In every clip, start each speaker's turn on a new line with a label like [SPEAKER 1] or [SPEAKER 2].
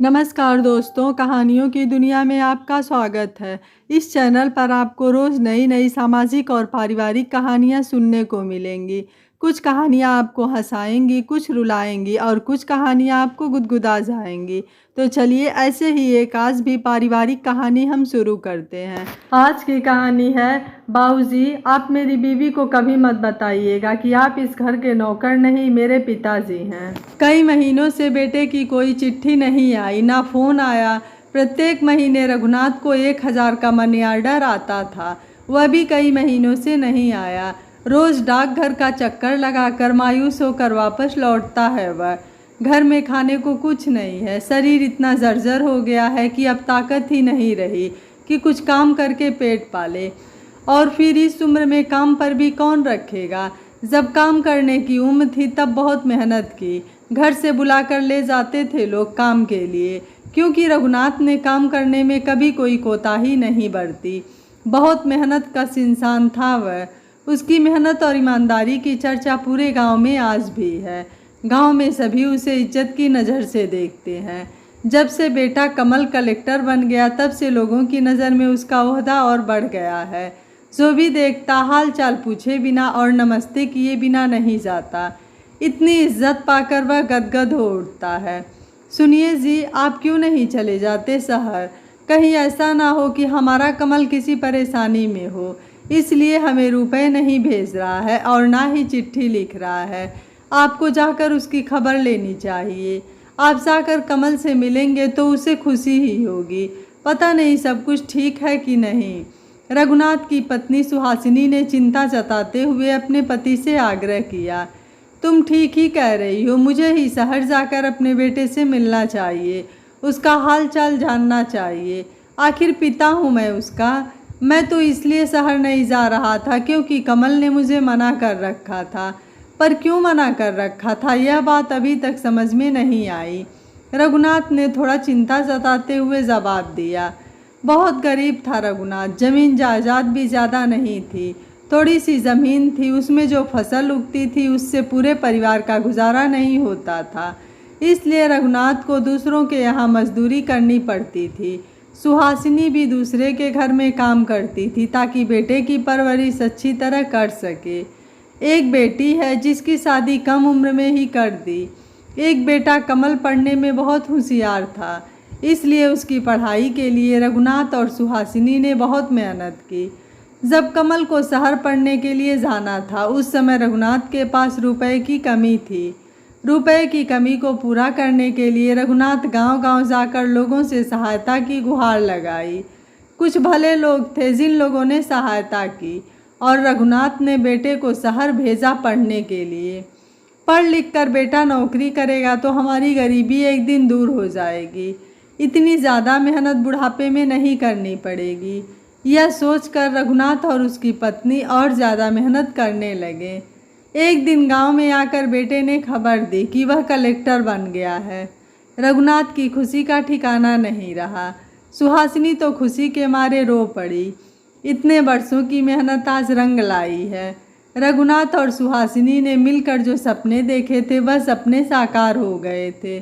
[SPEAKER 1] नमस्कार दोस्तों, कहानियों की दुनिया में आपका स्वागत है। इस चैनल पर आपको रोज़ नई नई सामाजिक और पारिवारिक कहानियाँ सुनने को मिलेंगी। कुछ कहानियाँ आपको हँसाएंगी, कुछ रुलाएंगी और कुछ कहानियाँ आपको गुदगुदा जाएंगी। तो चलिए ऐसे ही एक आज भी पारिवारिक कहानी हम शुरू करते हैं। आज की कहानी है, बाबूजी आप मेरी बीवी को कभी मत बताइएगा कि आप इस घर के नौकर नहीं, मेरे पिताजी हैं। कई महीनों से बेटे की कोई चिट्ठी नहीं आई, ना फ़ोन आया। प्रत्येक महीने रघुनाथ को 1,000 का मनी ऑर्डर आता था, वह भी कई महीनों से नहीं आया। रोज़ डाकघर का चक्कर लगाकर मायूस होकर वापस लौटता है वह। घर में खाने को कुछ नहीं है, शरीर इतना जर्जर हो गया है कि अब ताकत ही नहीं रही कि कुछ काम करके पेट पाले। और फिर इस उम्र में काम पर भी कौन रखेगा। जब काम करने की उम्र थी तब बहुत मेहनत की, घर से बुलाकर ले जाते थे लोग काम के लिए, क्योंकि रघुनाथ ने काम करने में कभी कोई कोताही नहीं बरती। बहुत मेहनत कश इंसान था वह। उसकी मेहनत और ईमानदारी की चर्चा पूरे गांव में आज भी है। गांव में सभी उसे इज्जत की नज़र से देखते हैं। जब से बेटा कमल कलेक्टर बन गया तब से लोगों की नज़र में उसका ओहदा और बढ़ गया है। जो भी देखता हाल चाल पूछे बिना और नमस्ते किए बिना नहीं जाता। इतनी इज्जत पाकर वह गदगद हो उठता है। सुनिए जी, आप क्यों नहीं चले जाते शहर? कहीं ऐसा ना हो कि हमारा कमल किसी परेशानी में हो, इसलिए हमें रुपए नहीं भेज रहा है और ना ही चिट्ठी लिख रहा है। आपको जाकर उसकी खबर लेनी चाहिए। आप जाकर कमल से मिलेंगे तो उसे खुशी ही होगी। पता नहीं सब कुछ ठीक है कि नहीं। रघुनाथ की पत्नी सुहासिनी ने चिंता जताते हुए अपने पति से आग्रह किया। तुम ठीक ही कह रही हो, मुझे ही शहर जाकर अपने बेटे से मिलना चाहिए, उसका हाल चाल जानना चाहिए। आखिर पिता हूँ मैं उसका। मैं तो इसलिए शहर नहीं जा रहा था क्योंकि कमल ने मुझे मना कर रखा था। पर क्यों मना कर रखा था, यह बात अभी तक समझ में नहीं आई। रघुनाथ ने थोड़ा चिंता जताते हुए जवाब दिया। बहुत गरीब था रघुनाथ, जमीन जायदाद भी ज़्यादा नहीं थी। थोड़ी सी ज़मीन थी, उसमें जो फसल उगती थी उससे पूरे परिवार का गुजारा नहीं होता था। इसलिए रघुनाथ को दूसरों के यहाँ मजदूरी करनी पड़ती थी। सुहासिनी भी दूसरे के घर में काम करती थी ताकि बेटे की परवरिश अच्छी तरह कर सके। एक बेटी है जिसकी शादी कम उम्र में ही कर दी। एक बेटा कमल पढ़ने में बहुत होशियार था, इसलिए उसकी पढ़ाई के लिए रघुनाथ और सुहासिनी ने बहुत मेहनत की। जब कमल को शहर पढ़ने के लिए जाना था उस समय रघुनाथ के पास रुपए की कमी थी। रुपए की कमी को पूरा करने के लिए रघुनाथ गांव-गांव जाकर लोगों से सहायता की गुहार लगाई। कुछ भले लोग थे जिन लोगों ने सहायता की और रघुनाथ ने बेटे को शहर भेजा पढ़ने के लिए। पढ़ लिख कर बेटा नौकरी करेगा तो हमारी गरीबी एक दिन दूर हो जाएगी। इतनी ज़्यादा मेहनत बुढ़ापे में नहीं करनी पड़ेगी। यह सोचकर रघुनाथ और उसकी पत्नी और ज़्यादा मेहनत करने लगे। एक दिन गांव में आकर बेटे ने खबर दी कि वह कलेक्टर बन गया है। रघुनाथ की खुशी का ठिकाना नहीं रहा। सुहासिनी तो खुशी के मारे रो पड़ी। इतने वर्षों की मेहनत आज रंग लाई है। रघुनाथ और सुहासिनी ने मिलकर जो सपने देखे थे वह सपने साकार हो गए थे।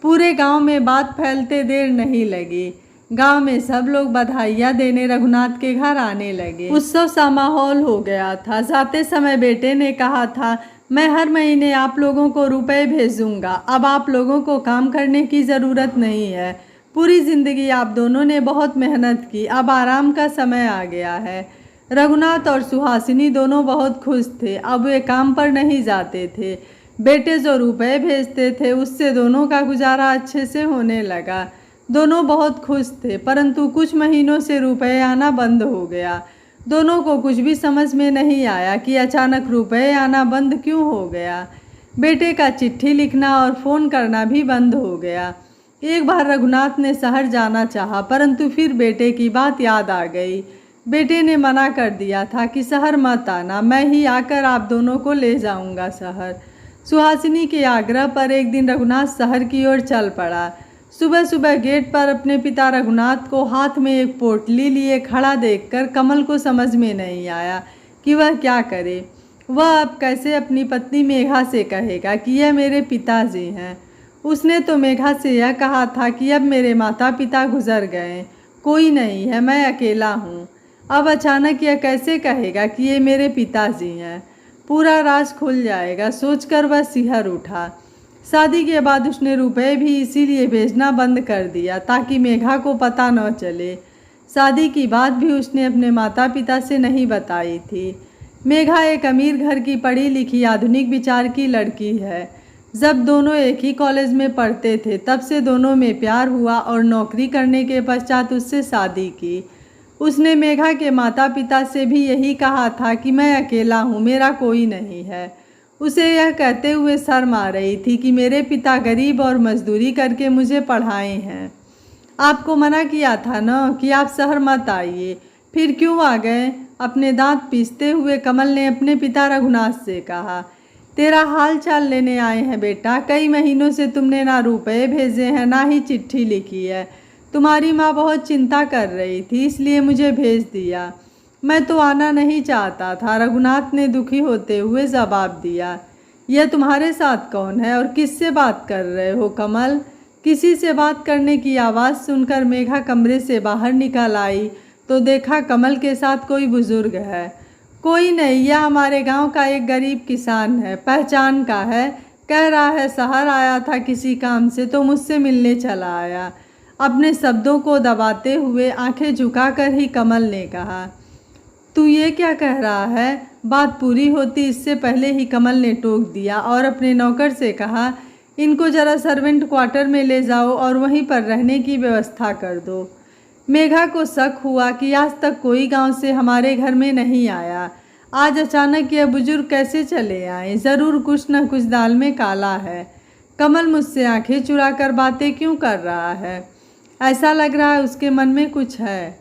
[SPEAKER 1] पूरे गांव में बात फैलते देर नहीं लगी। गांव में सब लोग बधाइयाँ देने रघुनाथ के घर आने लगे। उत्सव सा माहौल हो गया था। जाते समय बेटे ने कहा था, मैं हर महीने आप लोगों को रुपए भेजूंगा। अब आप लोगों को काम करने की ज़रूरत नहीं है। पूरी ज़िंदगी आप दोनों ने बहुत मेहनत की, अब आराम का समय आ गया है। रघुनाथ और सुहासिनी दोनों बहुत खुश थे। अब वे काम पर नहीं जाते थे। बेटे जो रुपए भेजते थे उससे दोनों का गुजारा अच्छे से होने लगा। दोनों बहुत खुश थे, परंतु कुछ महीनों से रुपए आना बंद हो गया। दोनों को कुछ भी समझ में नहीं आया कि अचानक रुपए आना बंद क्यों हो गया। बेटे का चिट्ठी लिखना और फ़ोन करना भी बंद हो गया। एक बार रघुनाथ ने शहर जाना चाहा, परंतु फिर बेटे की बात याद आ गई। बेटे ने मना कर दिया था कि शहर मत आना, मैं ही आकर आप दोनों को ले जाऊंगा शहर। सुहासिनी के आग्रह पर एक दिन रघुनाथ शहर की ओर चल पड़ा। सुबह सुबह गेट पर अपने पिता रघुनाथ को हाथ में एक पोटली लिए खड़ा देखकर कमल को समझ में नहीं आया कि वह क्या करे। वह अब कैसे अपनी पत्नी मेघा से कहेगा कि यह मेरे पिताजी हैं। उसने तो मेघा से यह कहा था कि अब मेरे माता पिता गुजर गए, कोई नहीं है, मैं अकेला हूँ। अब अचानक यह कैसे कहेगा कि ये मेरे पिताजी हैं? पूरा राज खुल जाएगा, सोचकर वह सिहर उठा। शादी के बाद उसने रुपए भी इसीलिए भेजना बंद कर दिया ताकि मेघा को पता न चले। शादी की बात भी उसने अपने माता पिता से नहीं बताई थी। मेघा एक अमीर घर की पढ़ी लिखी आधुनिक विचार की लड़की है। जब दोनों एक ही कॉलेज में पढ़ते थे तब से दोनों में प्यार हुआ और नौकरी करने के पश्चात उससे शादी की। उसने मेघा के माता पिता से भी यही कहा था कि मैं अकेला हूँ, मेरा कोई नहीं है। उसे यह कहते हुए शर्म आ रही थी कि मेरे पिता गरीब और मजदूरी करके मुझे पढ़ाए हैं। आपको मना किया था न कि आप शहर मत आइए, फिर क्यों आ गए? अपने दांत पीसते हुए कमल ने अपने पिता रघुनाथ से कहा। तेरा हाल चाल लेने आए हैं बेटा। कई महीनों से तुमने ना रुपए भेजे हैं ना ही चिट्ठी लिखी है। तुम्हारी माँ बहुत चिंता कर रही थी इसलिए मुझे भेज दिया। मैं तो आना नहीं चाहता था, रघुनाथ ने दुखी होते हुए जवाब दिया। यह तुम्हारे साथ कौन है और किससे बात कर रहे हो कमल? किसी से बात करने की आवाज़ सुनकर मेघा कमरे से बाहर निकल आई तो देखा कमल के साथ कोई बुजुर्ग है। कोई नहीं, यह हमारे गांव का एक गरीब किसान है, पहचान का है। कह रहा है शहर आया था किसी काम से तो मुझसे मिलने चला आया। अपने शब्दों को दबाते हुए आंखें झुकाकर ही कमल ने कहा। तू ये क्या कह रहा है? बात पूरी होती इससे पहले ही कमल ने टोक दिया और अपने नौकर से कहा, इनको जरा सर्वेंट क्वार्टर में ले जाओ और वहीं पर रहने की व्यवस्था कर दो। मेघा को शक हुआ कि आज तक कोई गांव से हमारे घर में नहीं आया, आज अचानक यह बुजुर्ग कैसे चले आए? ज़रूर कुछ न कुछ दाल में काला है। कमल मुझसे आंखें चुराकर बातें क्यों कर रहा है? ऐसा लग रहा है उसके मन में कुछ है।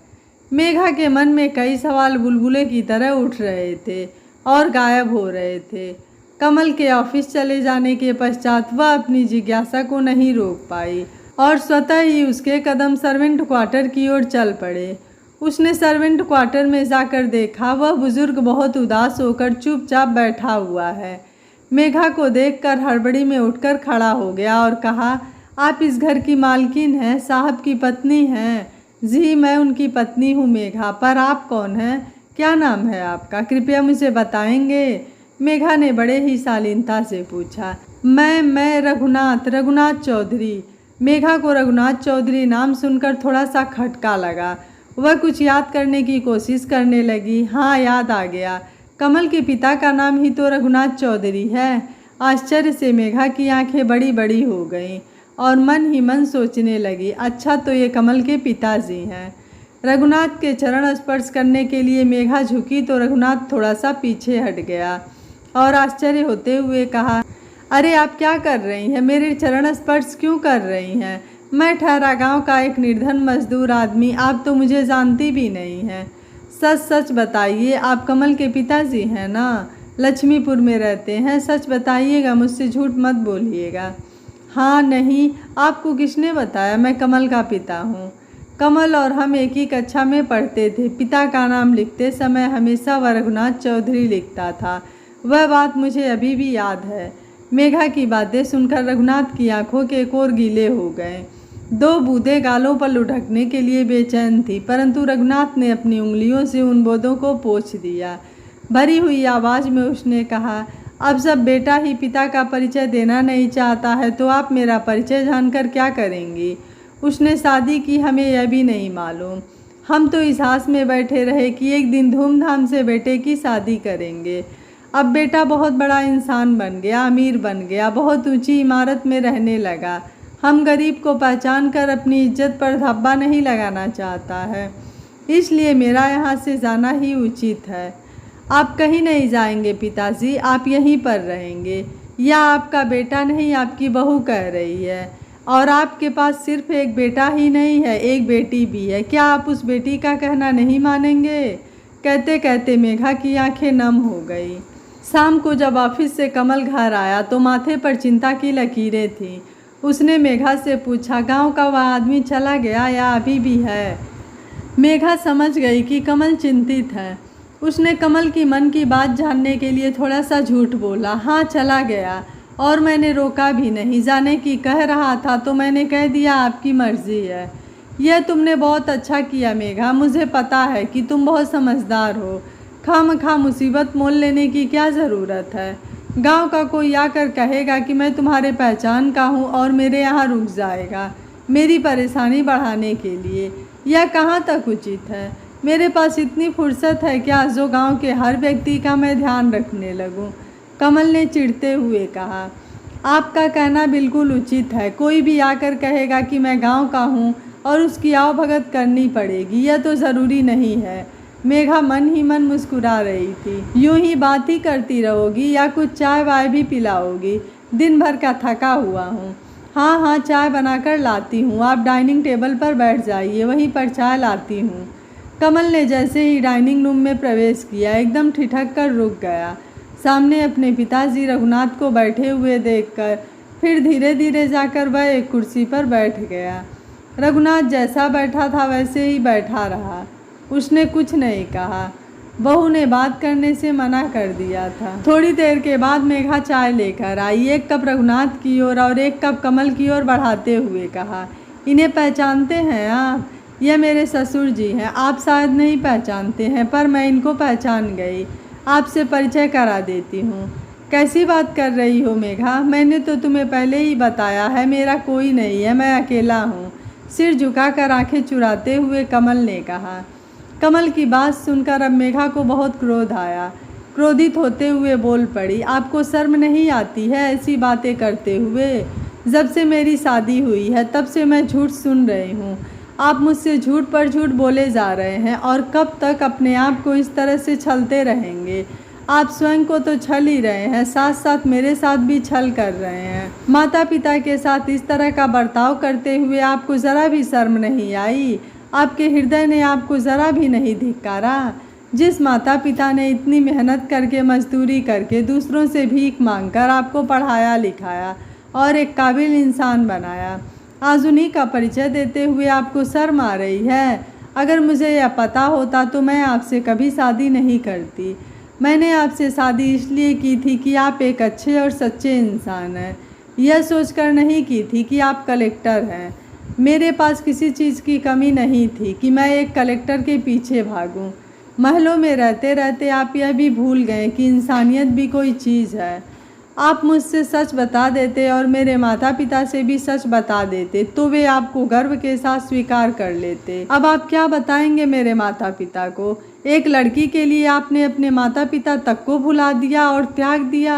[SPEAKER 1] मेघा के मन में कई सवाल बुलबुले की तरह उठ रहे थे और गायब हो रहे थे। कमल के ऑफिस चले जाने के पश्चात वह अपनी जिज्ञासा को नहीं रोक पाई और स्वतः ही उसके कदम सर्वेंट क्वार्टर की ओर चल पड़े। उसने सर्वेंट क्वार्टर में जाकर देखा, वह बुजुर्ग बहुत उदास होकर चुपचाप बैठा हुआ है। मेघा को देखकर हड़बड़ी में उठकर खड़ा हो गया और कहा, आप इस घर की मालकिन हैं, साहब की पत्नी हैं? जी मैं उनकी पत्नी हूँ मेघा, पर आप कौन हैं? क्या नाम है आपका? कृपया मुझे बताएंगे? मेघा ने बड़े ही शालीनता से पूछा। मैं रघुनाथ चौधरी। मेघा को रघुनाथ चौधरी नाम सुनकर थोड़ा सा खटका लगा। वह कुछ याद करने की कोशिश करने लगी। हाँ, याद आ गया, कमल के पिता का नाम ही तो रघुनाथ चौधरी है। आश्चर्य से मेघा की आंखें बड़ी बड़ी हो गईं और मन ही मन सोचने लगी, अच्छा तो ये कमल के पिताजी हैं। रघुनाथ के चरण स्पर्श करने के लिए मेघा झुकी तो रघुनाथ थोड़ा सा पीछे हट गया और आश्चर्य होते हुए कहा, अरे आप क्या कर रही हैं? मेरे चरण स्पर्श क्यों कर रही हैं? मैं ठहरा गांव का एक निर्धन मजदूर आदमी, आप तो मुझे जानती भी नहीं हैं। सच सच बताइए, आप कमल के पिताजी हैं ना? लक्ष्मीपुर में रहते हैं, सच बताइएगा, मुझसे झूठ मत बोलिएगा। हाँ नहीं, आपको किसने बताया मैं कमल का पिता हूँ? कमल और हम एक ही कक्षा में पढ़ते थे। पिता का नाम लिखते समय हमेशा वह रघुनाथ चौधरी लिखता था। वह बात मुझे अभी भी याद है। मेघा की बातें सुनकर रघुनाथ की आंखों के कोर गीले हो गए। दो बूंदें गालों पर लुढ़कने के लिए बेचैन थी, परंतु रघुनाथ ने अपनी उंगलियों से उन बूंदों को पोंछ दिया। भरी हुई आवाज़ में उसने कहा, अब जब बेटा ही पिता का परिचय देना नहीं चाहता है तो आप मेरा परिचय जानकर क्या करेंगी? उसने शादी की, हमें यह भी नहीं मालूम। हम तो इस आस में बैठे रहे कि एक दिन धूमधाम से बेटे की शादी करेंगे। अब बेटा बहुत बड़ा इंसान बन गया, अमीर बन गया, बहुत ऊंची इमारत में रहने लगा। हम गरीब को पहचान कर अपनी इज्जत पर धब्बा नहीं लगाना चाहता है, इसलिए मेरा यहाँ से जाना ही उचित है। आप कहीं नहीं जाएंगे पिताजी, आप यहीं पर रहेंगे। यह आपका बेटा नहीं, आपकी बहू कह रही है। और आपके पास सिर्फ एक बेटा ही नहीं है, एक बेटी भी है। क्या आप उस बेटी का कहना नहीं मानेंगे? कहते कहते मेघा की आंखें नम हो गई। शाम को जब ऑफिस से कमल घर आया तो माथे पर चिंता की लकीरें थीं। उसने मेघा से पूछा, गांव का वह आदमी चला गया या अभी भी है? मेघा समझ गई कि कमल चिंतित है। उसने कमल की मन की बात जानने के लिए थोड़ा सा झूठ बोला, हाँ चला गया, और मैंने रोका भी नहीं। जाने की कह रहा था तो मैंने कह दिया आपकी मर्ज़ी है। यह तुमने बहुत अच्छा किया मेघा। मुझे पता है कि तुम बहुत समझदार हो। खामखा मुसीबत मोल लेने की क्या ज़रूरत है। गांव का कोई आकर कहेगा कि मैं तुम्हारे पहचान का हूँ और मेरे यहाँ रुक जाएगा मेरी परेशानी बढ़ाने के लिए। यह कहाँ तक उचित है। मेरे पास इतनी फुर्सत है क्या जो गांव के हर व्यक्ति का मैं ध्यान रखने लगूं। कमल ने चिढ़ते हुए कहा, आपका कहना बिल्कुल उचित है। कोई भी आकर कहेगा कि मैं गांव का हूं और उसकी आवभगत करनी पड़ेगी, यह तो ज़रूरी नहीं है। मेघा मन ही मन मुस्कुरा रही थी। यूं ही बात ही करती रहोगी या कुछ चाय वाय भी पिलाओगी? दिन भर का थका हुआ हूँ। हाँ हाँ, चाय बनाकर लाती हूँ। आप डाइनिंग टेबल पर बैठ जाइए, वहीं पर चाय लाती हूँ। कमल ने जैसे ही डाइनिंग रूम में प्रवेश किया एकदम ठिठक कर रुक गया। सामने अपने पिताजी रघुनाथ को बैठे हुए देखकर फिर धीरे धीरे जाकर वह एक कुर्सी पर बैठ गया। रघुनाथ जैसा बैठा था वैसे ही बैठा रहा। उसने कुछ नहीं कहा। बहू ने बात करने से मना कर दिया था। थोड़ी देर के बाद मेघा चाय लेकर आई। एक कप रघुनाथ की ओर और एक कप कमल की ओर बढ़ाते हुए कहा, इन्हें पहचानते हैं आप? यह मेरे ससुर जी हैं। आप शायद नहीं पहचानते हैं पर मैं इनको पहचान गई। आपसे परिचय करा देती हूँ। कैसी बात कर रही हो मेघा? मैंने तो तुम्हें पहले ही बताया है मेरा कोई नहीं है, मैं अकेला हूँ। सिर झुकाकर आंखें चुराते हुए कमल ने कहा। कमल की बात सुनकर अब मेघा को बहुत क्रोध आया। क्रोधित होते हुए बोल पड़ी, आपको शर्म नहीं आती है ऐसी बातें करते हुए? जब से मेरी शादी हुई है तब से मैं झूठ सुन रही हूँ। आप मुझसे झूठ पर झूठ बोले जा रहे हैं और कब तक अपने आप को इस तरह से छलते रहेंगे? आप स्वयं को तो छल ही रहे हैं, साथ साथ मेरे साथ भी छल कर रहे हैं। माता पिता के साथ इस तरह का बर्ताव करते हुए आपको ज़रा भी शर्म नहीं आई? आपके हृदय ने आपको ज़रा भी नहीं धिक्कारा? जिस माता पिता ने इतनी मेहनत करके मजदूरी करके दूसरों से भीख मांगकर आपको पढ़ाया लिखाया और एक काबिल इंसान बनाया, आज उन्हीं का परिचय देते हुए आपको शर्म आ रही है? अगर मुझे यह पता होता तो मैं आपसे कभी शादी नहीं करती। मैंने आपसे शादी इसलिए की थी कि आप एक अच्छे और सच्चे इंसान हैं। यह सोचकर नहीं की थी कि आप कलेक्टर हैं। मेरे पास किसी चीज़ की कमी नहीं थी कि मैं एक कलेक्टर के पीछे भागूं। महलों में रहते रहते आप यह भी भूल गए कि इंसानियत भी कोई चीज़ है। आप मुझसे सच बता देते और मेरे माता पिता से भी सच बता देते तो वे आपको गर्व के साथ स्वीकार कर लेते। अब आप क्या बताएंगे मेरे माता पिता को? एक लड़की के लिए आपने अपने माता पिता तक को भुला दिया और त्याग दिया।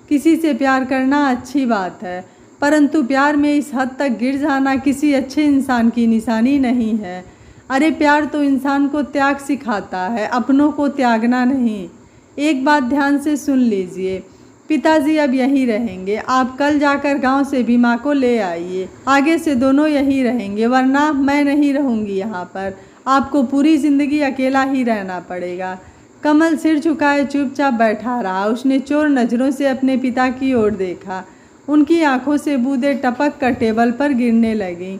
[SPEAKER 1] किसी से प्यार करना अच्छी बात है, परंतु प्यार में इस हद तक गिर जाना किसी अच्छे इंसान की निशानी नहीं है। अरे प्यार तो इंसान को त्याग सिखाता है, अपनों को त्यागना नहीं। एक बात ध्यान से सुन लीजिए, पिताजी अब यहीं रहेंगे। आप कल जाकर गांव से भी माँ को ले आइए। आगे से दोनों यहीं रहेंगे, वरना मैं नहीं रहूँगी यहाँ पर। आपको पूरी ज़िंदगी अकेला ही रहना पड़ेगा। कमल सिर झुकाए चुपचाप बैठा रहा। उसने चोर नज़रों से अपने पिता की ओर देखा। उनकी आंखों से बूंदें टपक कर टेबल पर गिरने लगीं।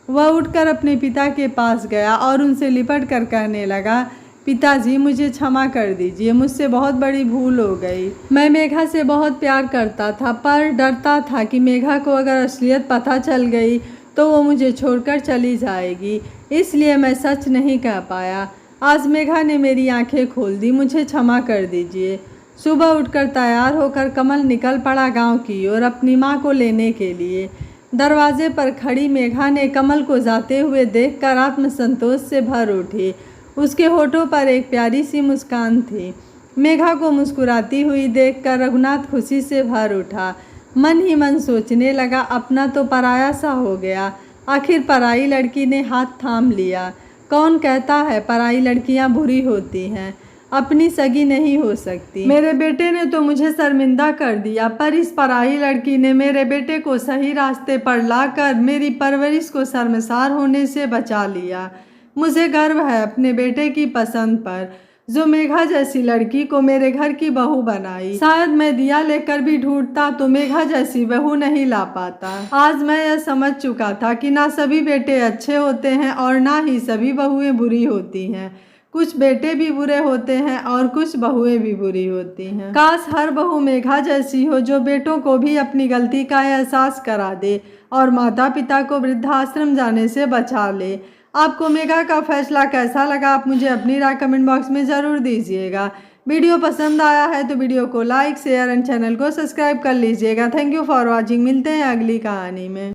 [SPEAKER 1] वह उठकर अपने पिता के पास गया और उनसे लिपट कर कहने लगा, पिताजी मुझे क्षमा कर दीजिए, मुझसे बहुत बड़ी भूल हो गई। मैं मेघा से बहुत प्यार करता था पर डरता था कि मेघा को अगर असलियत पता चल गई तो वो मुझे छोड़कर चली जाएगी, इसलिए मैं सच नहीं कह पाया। आज मेघा ने मेरी आंखें खोल दी, मुझे क्षमा कर दीजिए। सुबह उठकर तैयार होकर कमल निकल पड़ा गांव की ओर अपनी माँ को लेने के लिए। दरवाजे पर खड़ी मेघा ने कमल को जाते हुए देखकर आत्मसंतोष से भर उठी। उसके होठों पर एक प्यारी सी मुस्कान थी। मेघा को मुस्कुराती हुई देखकर रघुनाथ खुशी से भर उठा। मन ही मन सोचने लगा, अपना तो पराया सा हो गया। आखिर पराई लड़की ने हाथ थाम लिया। कौन कहता है पराई लड़कियां बुरी होती हैं? अपनी सगी नहीं हो सकती। मेरे बेटे ने तो मुझे शर्मिंदा कर दिया, पर इस पराई लड़की ने मेरे बेटे को सही रास्ते पर लाकर मेरी परवरिश को शर्मसार होने से बचा लिया। मुझे गर्व है अपने बेटे की पसंद पर, जो मेघा जैसी लड़की को मेरे घर की बहू बनाई। शायद मैं दिया लेकर भी ढूंढता तो मेघा जैसी बहू नहीं ला पाता। आज मैं यह समझ चुका था कि ना सभी बेटे अच्छे होते हैं और ना ही सभी बहुएं बुरी होती हैं। कुछ बेटे भी बुरे होते हैं और कुछ बहुएं भी बुरी होती हैं। काश हर बहू मेघा जैसी हो, जो बेटों को भी अपनी गलती का एहसास करा दे और माता पिता को वृद्धाश्रम जाने से बचा ले। आपको मेघा का फैसला कैसा लगा, आप मुझे अपनी राय कमेंट बॉक्स में ज़रूर दीजिएगा। वीडियो पसंद आया है तो वीडियो को लाइक शेयर एंड चैनल को सब्सक्राइब कर लीजिएगा। Thank you for watching. मिलते हैं अगली कहानी में।